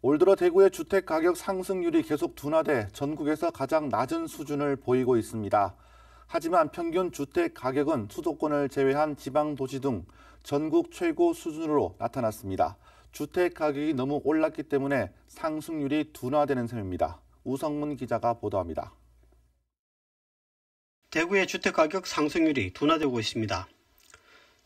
올 들어 대구의 주택가격 상승률이 계속 둔화돼 전국에서 가장 낮은 수준을 보이고 있습니다. 하지만 평균 주택가격은 수도권을 제외한 지방도시 등 전국 최고 수준으로 나타났습니다. 주택가격이 너무 올랐기 때문에 상승률이 둔화되는 셈입니다. 우성문 기자가 보도합니다. 대구의 주택가격 상승률이 둔화되고 있습니다.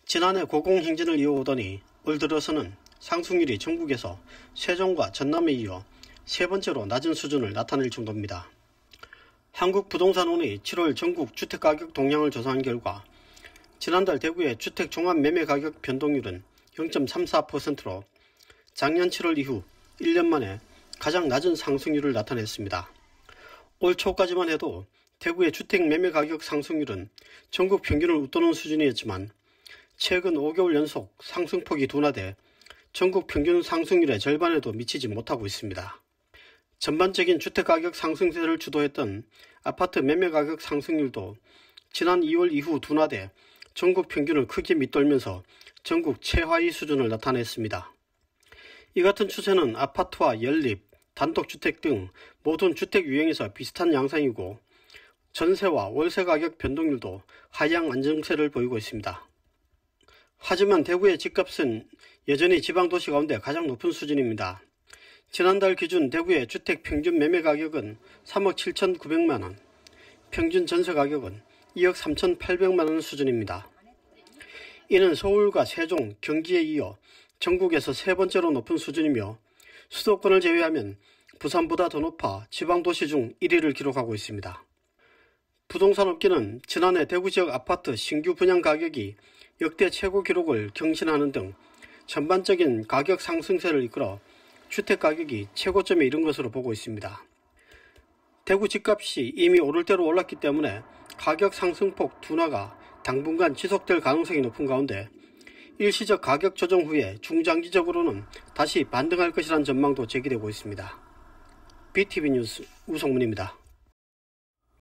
지난해 고공행진을 이어오더니 올 들어서는 상승률이 전국에서 세종과 전남에 이어 세 번째로 낮은 수준을 나타낼 정도입니다. 한국부동산원의 7월 전국 주택가격 동향을 조사한 결과 지난달 대구의 주택 종합매매가격 변동률은 0.34%로 작년 7월 이후 1년 만에 가장 낮은 상승률을 나타냈습니다. 올 초까지만 해도 대구의 주택 매매가격 상승률은 전국 평균을 웃도는 수준이었지만 최근 5개월 연속 상승폭이 둔화돼 전국 평균 상승률의 절반에도 미치지 못하고 있습니다. 전반적인 주택가격 상승세를 주도했던 아파트 매매가격 상승률도 지난 2월 이후 둔화돼 전국 평균을 크게 밑돌면서 전국 최하위 수준을 나타냈습니다. 이 같은 추세는 아파트와 연립, 단독주택 등 모든 주택 유형에서 비슷한 양상이고 전세와 월세 가격 변동률도 하향 안정세를 보이고 있습니다. 하지만 대구의 집값은 여전히 지방도시 가운데 가장 높은 수준입니다. 지난달 기준 대구의 주택 평균 매매 가격은 3억 7,900만 원, 평균 전세 가격은 2억 3,800만 원 수준입니다. 이는 서울과 세종, 경기에 이어 전국에서 세 번째로 높은 수준이며 수도권을 제외하면 부산보다 더 높아 지방도시 중 1위를 기록하고 있습니다. 부동산업계는 지난해 대구 지역 아파트 신규 분양 가격이 역대 최고 기록을 경신하는 등 전반적인 가격 상승세를 이끌어 주택가격이 최고점에 이른 것으로 보고 있습니다. 대구 집값이 이미 오를 대로 올랐기 때문에 가격 상승폭 둔화가 당분간 지속될 가능성이 높은 가운데 일시적 가격 조정 후에 중장기적으로는 다시 반등할 것이라는 전망도 제기되고 있습니다. BTV 뉴스 우성문입니다.